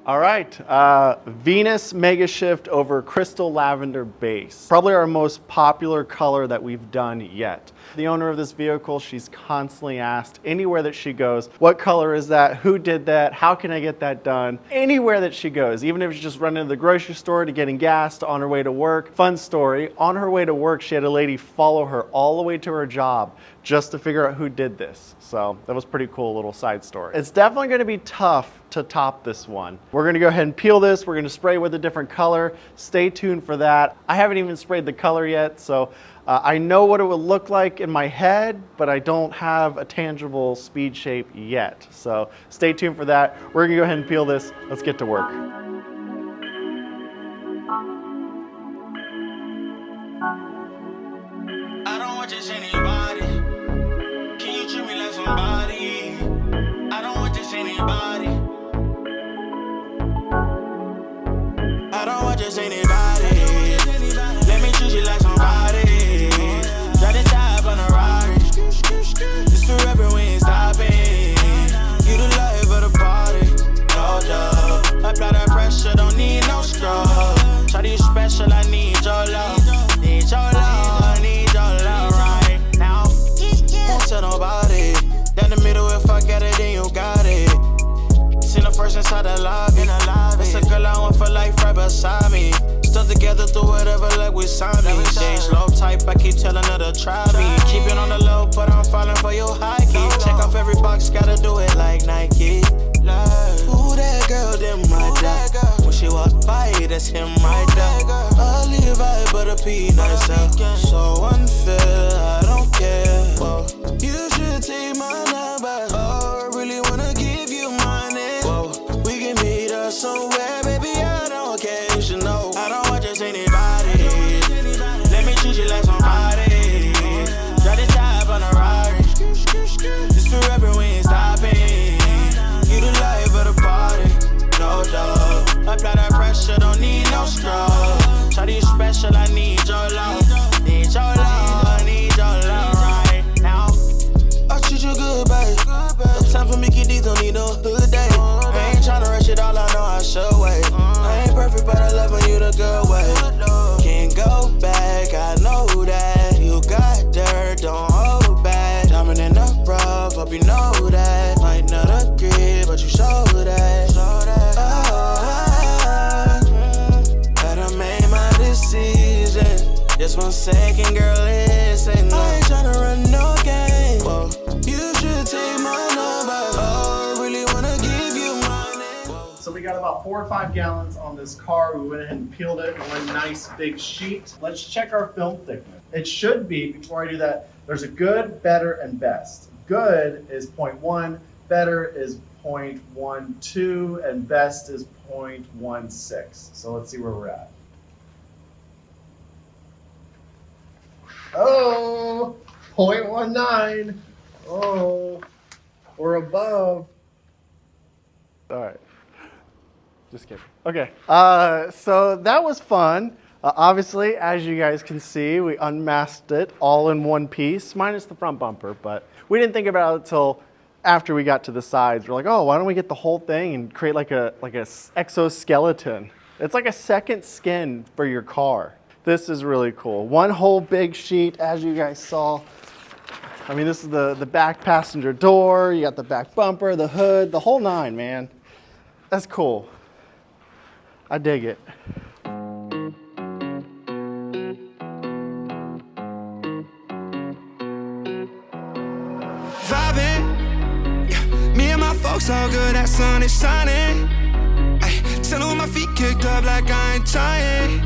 All right, Venus Megashift over Crystal Lavender Base. Probably our most popular color that we've done yet. The owner of this vehicle, she's constantly asked anywhere that she goes, what color is that? Who did that? How can I get that done? Anywhere that she goes, even if she's just running to the grocery store to getting gas, to on her way to work. Fun story, on her way to work, she had a lady follow her all the way to her job just to figure out who did this. So that was pretty cool little side story. It's definitely gonna be tough to top this one. We're gonna go ahead and peel this. We're gonna spray with a different color. Stay tuned for that. I haven't even sprayed the color yet, so I know what it would look like in my head, but I don't have a tangible speed shape yet. So stay tuned for that. We're gonna go ahead and peel this. Let's get to work. I don't want just anybody. Can you treat me like somebody? I don't want just anybody. I don't want just anybody. Let me treat you like somebody. Drive the top on a Rari. This forever, we ain't stopping. You the life of the party. No job. Apply that pressure, don't need no scrub. Try to you special, I need your love. Need your love, need your love right now. Won't tell nobody. Down the middle, if I get it, then you got it. Seen the first inside the lobby. It's a girl I want for life right beside me. Still together through whatever, like we signed me. Change low type, I keep telling her to try me. Keep it on the low, but I'm falling for your high key. Check off every box, gotta do it like Nike. Ooh, that girl, them right there. When she walk by, that's him right there. A Levi, but a peanut so unfair, I don't care. Whoa. You should take my number. Oh, I really wanna give you money. Whoa. We can meet up somewhere, baby, I don't care. You should know I don't want just anybody. Let me treat you like somebody. Drive the top on a Rari. This forever, we ain't stopping. You the life of the party. No doubt. Apply that pressure, don't need no scrub. Try to you special, I need your love. Need your love, need your love right now. I treat you good, babe. No time for Mickey D, don't need no hood day. I ain't tryna rush it all, I know I should wait. I ain't perfect, but I love when you the good way. Can't go back, I know that. You got dirt, don't hold back. Diamond in the rough, hope you know that. Might not agree, but you show that. I done made my decision. Just 1 second, girl, listen. I ain't tryna run no game. Whoa. You should take my number. Oh, I really wanna give you money. So we got about 4 or 5 gallons on this car. We went ahead and peeled it in one nice big sheet. Let's check our film thickness. It should be, before I do that, there's a good, better, and best. Good is 0.1, better is 0.12, and best is 0.16. So let's see where we're at. Oh, 0.19. Oh, we're above. All right. Just kidding. Okay. So that was fun. Obviously, as you guys can see, we unmasked it all in one piece, minus the front bumper, but we didn't think about it until after we got to the sides. We're like, oh, why don't we get the whole thing and create like a exoskeleton? It's like a second skin for your car. This is really cool. One whole big sheet, as you guys saw. I mean, this is the back passenger door. You got the back bumper, the hood, the whole nine, man. That's cool. I dig it. Vibing, yeah. Me and my folks all good, that sun is shining. Ay, chillin' with my feet kicked up like I ain't trying.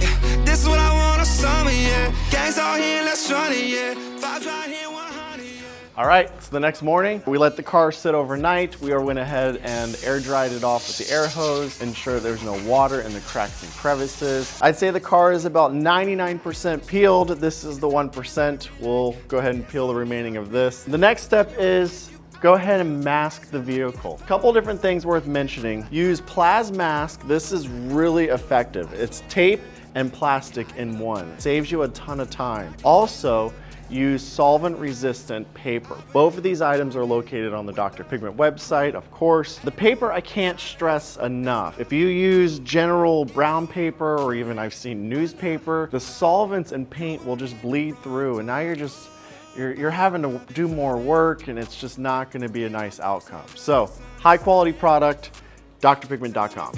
Yeah. This is what I want a summer, yeah. Gangs all here, let's run it, yeah. Vibes right here, 100, yeah. All right, so the next morning, we let the car sit overnight. We went ahead and air dried it off with the air hose, ensure there's no water in the cracks and crevices. I'd say the car is about 99% peeled. This is the 1%. We'll go ahead and peel the remaining of this. The next step is go ahead and mask the vehicle. A couple different things worth mentioning. Use Plasmask. This is really effective. It's tape and plastic in one. Saves you a ton of time. Also, use solvent-resistant paper. Both of these items are located on the Dr. Pigment website, of course. The paper I can't stress enough. If you use general brown paper or even I've seen newspaper, the solvents and paint will just bleed through, and now you're having to do more work, and it's just not going to be a nice outcome. So, high quality product, DrPigment.com.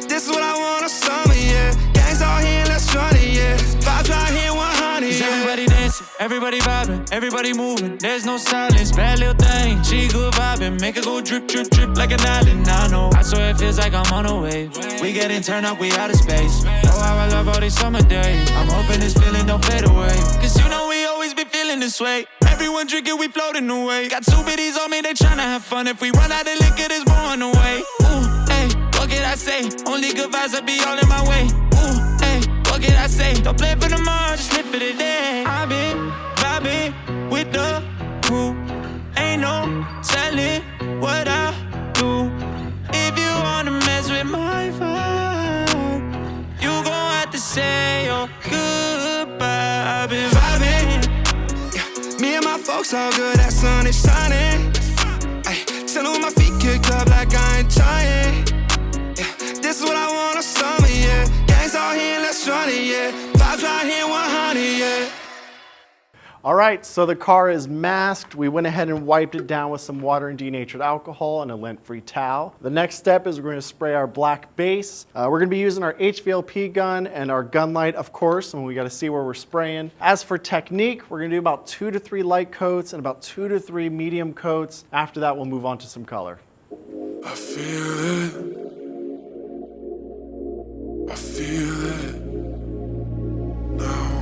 This is what I want to summer, yeah. Gangs all here, let's run it, yeah. Vibes right here, 100, yeah. Everybody dancing, everybody vibing, everybody moving. There's no silence, bad little thing. She good vibing, make her go drip, drip, drip like an island. I know, I swear it feels like I'm on a wave. We getting turned up, we out of space. Oh, how I love all these summer days. I'm hoping this feeling don't fade away. Cause you know we always be feeling this way. Everyone drinking, we floating away. Got two biddies on me, they tryna have fun. If we run out of liquor, it's blowing away. Ooh, hey, what can I say? Only good vibes, I be all in my way. Ooh, hey, what can I say? Don't play for tomorrow, just live for the day. I've been vibing with the crew. Ain't no telling what I do. If you wanna mess with my vibe, you gon' have to say your goodbye. I've been vibing, yeah. Me and my folks all good, that sun is shining. Ay, chillin' with my feet kicked up like I ain't trying. Yeah, this is what I want to summer, yeah. Gangs all here, let's run it, yeah. Vibes right here, 100, yeah. All right, so the car is masked. We went ahead and wiped it down with some water and denatured alcohol and a lint-free towel. The next step is we're going to spray our black base. We're going to be using our HVLP gun and our gun light, of course, and we got to see where we're spraying. As for technique, we're going to do about 2 to 3 light coats and about 2 to 3 medium coats. After that, we'll move on to some color. I feel it. I feel it now.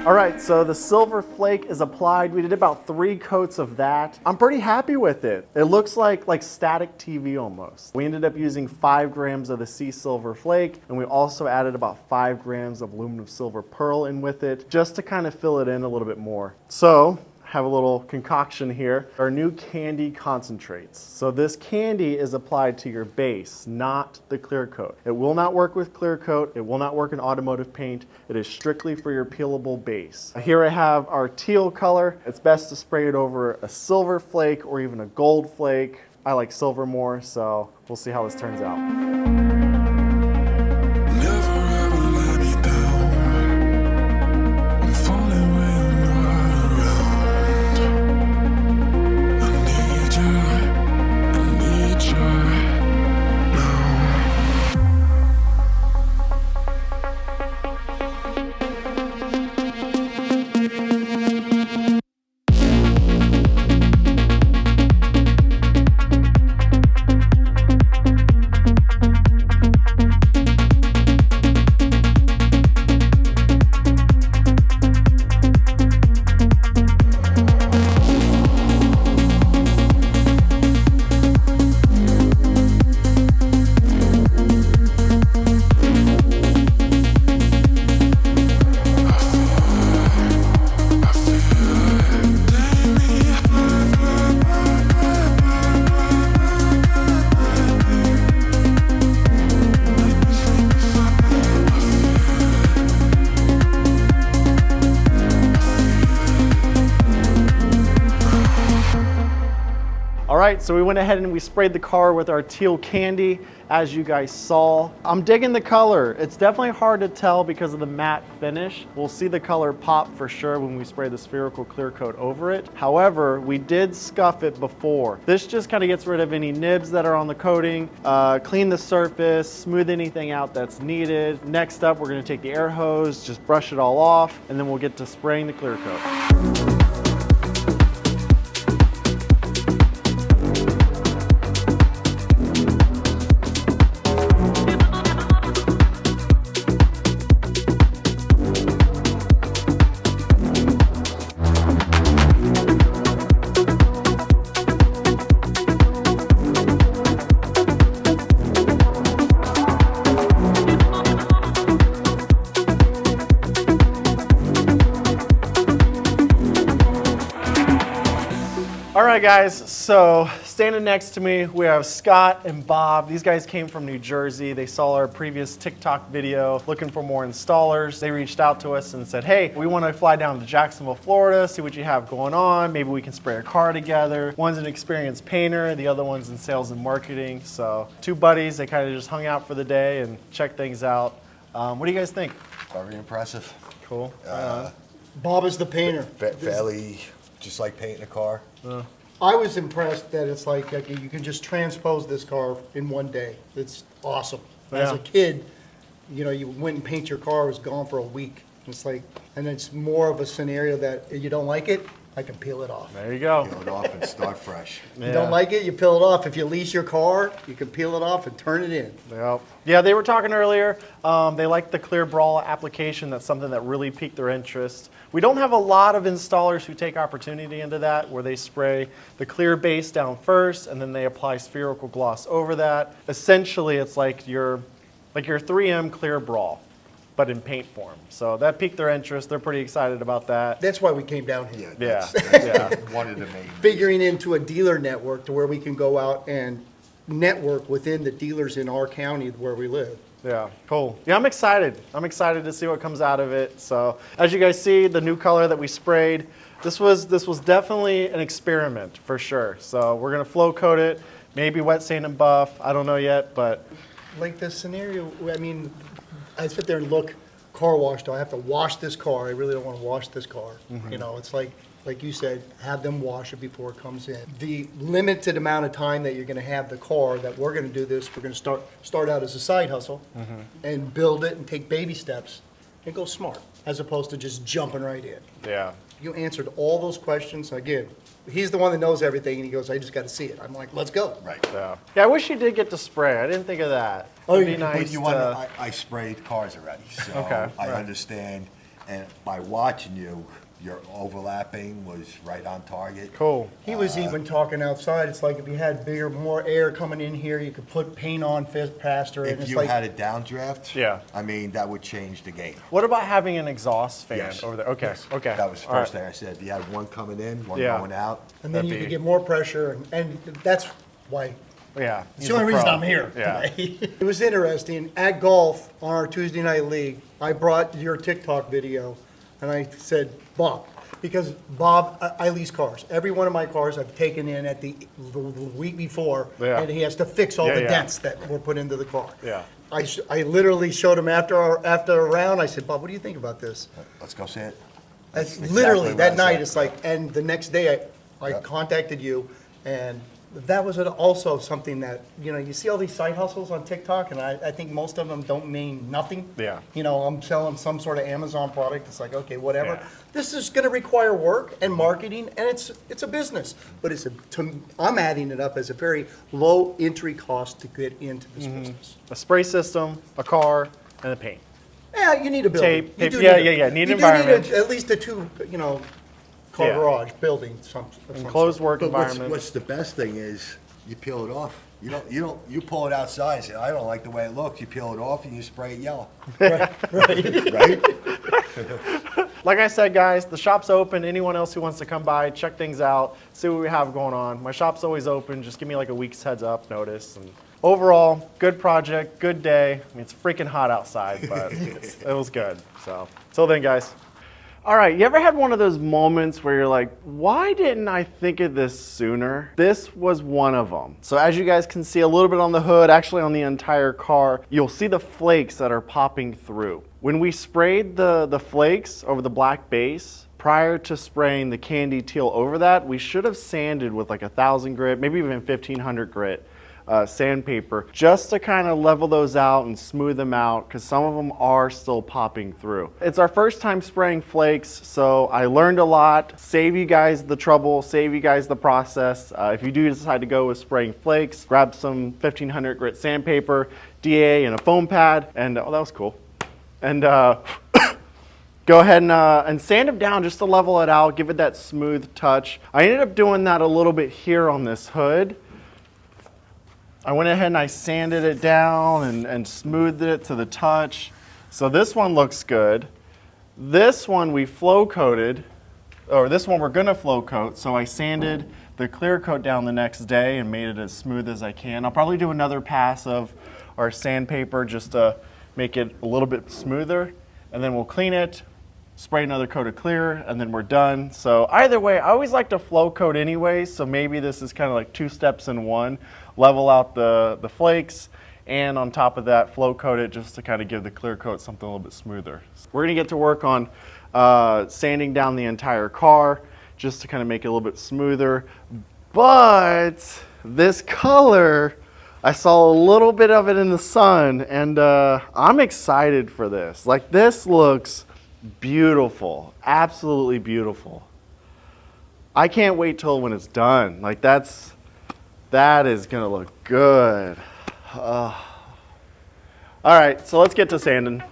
All right, so the silver flake is applied. We did about 3 coats of that. I'm pretty happy with it. It looks like static TV almost. We ended up using 5 grams of the sea silver flake, and we also added about 5 grams of aluminum silver pearl in with it, just to kind of fill it in a little bit more. So, have a little concoction here. Our new candy concentrates. So this candy is applied to your base, not the clear coat. It will not work with clear coat. It will not work in automotive paint. It is strictly for your peelable base. Here I have our teal color. It's best to spray it over a silver flake or even a gold flake. I like silver more, so we'll see how this turns out. right, so we went ahead and we sprayed the car with our Teal Candy, as you guys saw. I'm digging the color. It's definitely hard to tell because of the matte finish. We'll see the color pop for sure when we spray the spherical clear coat over it. However, we did scuff it before. This just kind of gets rid of any nibs that are on the coating, clean the surface, smooth anything out that's needed. Next up, we're gonna take the air hose, just brush it all off, and then we'll get to spraying the clear coat. All right, guys, so standing next to me, we have Scott and Bob. These guys came from New Jersey. They saw our previous TikTok video looking for more installers. They reached out to us and said, hey, we want to fly down to Jacksonville, Florida, see what you have going on. Maybe we can spray a car together. One's an experienced painter, the other one's in sales and marketing. So two buddies, they kind of just hung out for the day and checked things out. What do you guys think? Very impressive. Cool. Bob is the painter. Fairly, just like painting a car. I was impressed that it's like you can just transpose this car in one day. It's awesome. As Yeah. a kid, you know, you went and paint your car, it was gone for a week. It's like, and it's more of a scenario that you don't like it, I can peel it off. There you go. Peel it off and start fresh. You don't like it, you peel it off. If you lease your car, you can peel it off and turn it in. Yep. Yeah, they were talking earlier. They like the clear brawl application. That's something that really piqued their interest. We don't have a lot of installers who take opportunity into that, where they spray the clear base down first and then they apply spherical gloss over that. Essentially, it's like your 3M clear brawl, but in paint form. So that piqued their interest. They're pretty excited about that. That's why we came down here. Yeah, That's yeah. one of the main. Figuring into a dealer network to where we can go out and network within the dealers in our county where we live. Yeah, cool. Yeah, I'm excited. I'm excited to see what comes out of it. So as you guys see, the new color that we sprayed, this was definitely an experiment for sure. So we're gonna flow coat it, maybe wet sand and buff. I don't know yet, but Like the scenario, I mean, I sit there and look, car wash, do I have to wash this car? I really don't want to wash this car. You know, it's like you said, have them wash it before it comes in. The limited amount of time that you're going to have the car, that we're going to do this, we're going to start out as a side hustle and build it and take baby steps and go smart, as opposed to just jumping right in. yeah. You answered all those questions. Again, he's the one that knows everything, and he goes, I just got to see it. I'm like, let's go. Right. Yeah. Yeah, I wish you did get to spray. I didn't think of that. Oh, It'd be you- nice You to, want, I sprayed cars already, so Okay, I right. understand. And by watching you, your overlapping was right on target. Cool. He was even talking outside. It's like if you had bigger, more air coming in here, you could put paint on faster. And If it's you like, had a downdraft, Yeah. I mean, that would change the game. What about having an exhaust fan Yes. over there? Okay, okay. That was the All right. first thing I said. You had one coming in, one Yeah. going out. and then that'd you be- could get more pressure, and that's why. Yeah. It's he's the only a reason pro. I'm here Yeah. today. It was interesting. At golf on our Tuesday night league, I brought your TikTok video, and I said, Bob, because Bob, I lease cars. Every one of my cars I've taken in at the week before, Yeah. and he has to fix all Yeah, the yeah. dents that were put into the car. Yeah. I literally showed him after a round. I said, Bob, what do you think about this? Let's go see it. That's Exactly literally what that I night. said. It's like, and the next day I Yep. contacted you, and that was also something that, you know, you see all these side hustles on TikTok, and I think most of them don't mean nothing. Yeah. You know, I'm selling some sort of Amazon product. It's like, okay, whatever. Yeah. This is going to require work and marketing, and it's a business. But I'm adding it up as a very low entry cost to get into this business. A spray system, a car, and a paint. Yeah, you need a building. Tape, You tape, do yeah, need yeah, yeah, need you environment. do need at least a two, you know, car Yeah. garage building, some of some Enclosed sort. work But environment. what's the best thing is you peel it off. You pull it outside and say, I don't like the way it looks. You peel it off and you spray it yellow. Right. Right? Like I said, guys, the shop's open. Anyone else who wants to come by, check things out, see what we have going on. My shop's always open. Just give me like a week's heads up notice. And overall, good project, good day. I mean, it's freaking hot outside, but it was good. So, till then, guys. All right, you ever had one of those moments where you're like, why didn't I think of this sooner? This was one of them. So as you guys can see a little bit on the hood, actually on the entire car, you'll see the flakes that are popping through. When we sprayed the flakes over the black base, prior to spraying the candy teal over that, we should have sanded with like 1,000 grit, maybe even 1,500 grit. Sandpaper, just to kind of level those out and smooth them out, because some of them are still popping through. It's our first time spraying flakes, so I learned a lot. Save you guys the trouble, save you guys the process. If you do decide to go with spraying flakes, grab some 1,500 grit sandpaper, DA, and a foam pad, and oh, that was cool. And go ahead and sand them down just to level it out, give it that smooth touch. I ended up doing that a little bit here on this hood. I went ahead and I sanded it down and smoothed it to the touch. So this one looks good. This one we flow coated, or this one we're gonna flow coat. So I sanded the clear coat down the next day and made it as smooth as I can. I'll probably do another pass of our sandpaper just to make it a little bit smoother. And then we'll clean it, spray another coat of clear, and then we're done. So either way, I always like to flow coat anyway, so maybe this is kind of like 2 steps in one. Level out the flakes, and on top of that, flow coat it just to kind of give the clear coat something a little bit smoother. We're gonna get to work on sanding down the entire car just to kind of make it a little bit smoother. But this color, I saw a little bit of it in the sun, and I'm excited for this. Like, this looks beautiful, absolutely beautiful. I can't wait till when it's done. Like, that is gonna look good. All right, so let's get to sanding.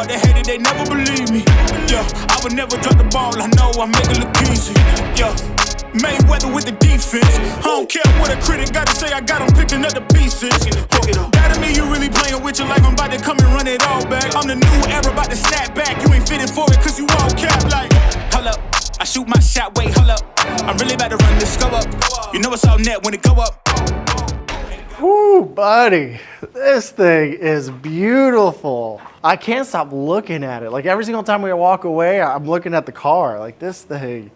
They hated, they never believe me. Yeah, I would never drop the ball. I know I make it look easy. Yeah, Mayweather with the defense. I don't care what a critic got to say. I got them picking up the pieces. That to me, you really playing with your life. I'm about to come and run it all back. I'm the new era, about to snap back. You ain't fitting for it, cause you all cap like. Hold up, I shoot my shot. Wait, hold up. I'm really about to run this go up. You know it's all net when it go up. Whoo, buddy, this thing is beautiful. I can't stop looking at it. Like, every single time we walk away, I'm looking at the car. Like, this thing,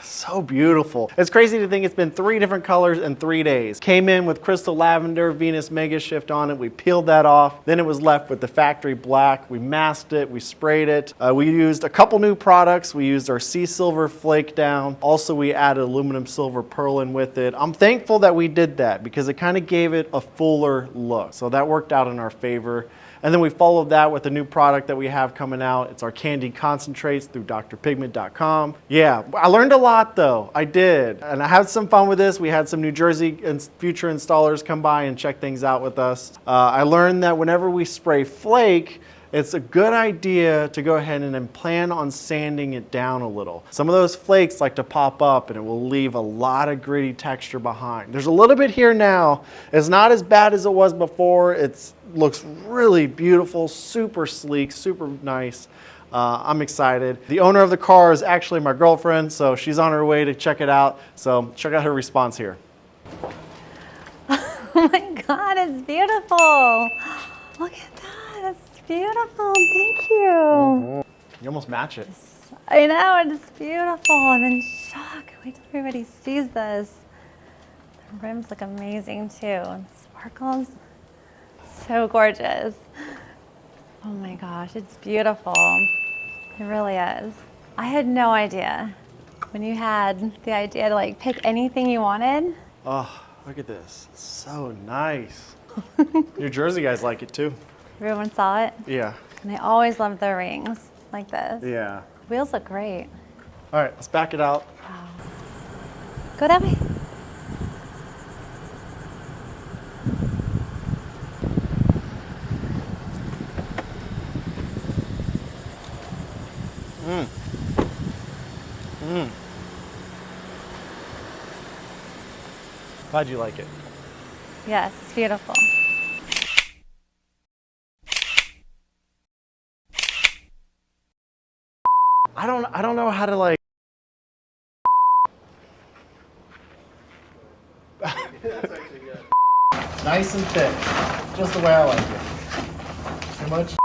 so beautiful. It's crazy to think it's been 3 different colors in 3 days. Came in with Crystal Lavender, Venus Megashift on it. We peeled that off. Then it was left with the factory black. We masked it, we sprayed it. We used a couple new products. We used our sea silver flake down. Also, we added aluminum silver purlin with it. I'm thankful that we did that because it kind of gave it a fuller look. So that worked out in our favor. And then we followed that with a new product that we have coming out. It's our candy concentrates through DrPigment.com. Yeah, I learned a lot though, I did. And I had some fun with this. We had some New Jersey and future installers come by and check things out with us. I learned that whenever we spray flake, it's a good idea to go ahead and then plan on sanding it down a little. Some of those flakes like to pop up and it will leave a lot of gritty texture behind. There's a little bit here now. It's not as bad as it was before. It looks really beautiful, super sleek, super nice. I'm excited. The owner of the car is actually my girlfriend, so she's on her way to check it out. So check out her response here. Oh my God, it's beautiful. Look at that, it's beautiful, thank you. You almost match it. I know, it's beautiful. I'm in shock. Wait till everybody sees this. The rims look amazing too. And sparkles, so gorgeous. Oh my gosh, it's beautiful. It really is. I had no idea when you had the idea to like pick anything you wanted. Oh, look at this. So nice. New Jersey guys like it too. Everyone saw it. Yeah. And they always love their rings like this. Yeah. Wheels look great. All right, let's back it out. Go that way. Glad you like it. Yes, it's beautiful. I don't know how to like. Nice and thick, just the way I like it. Too much?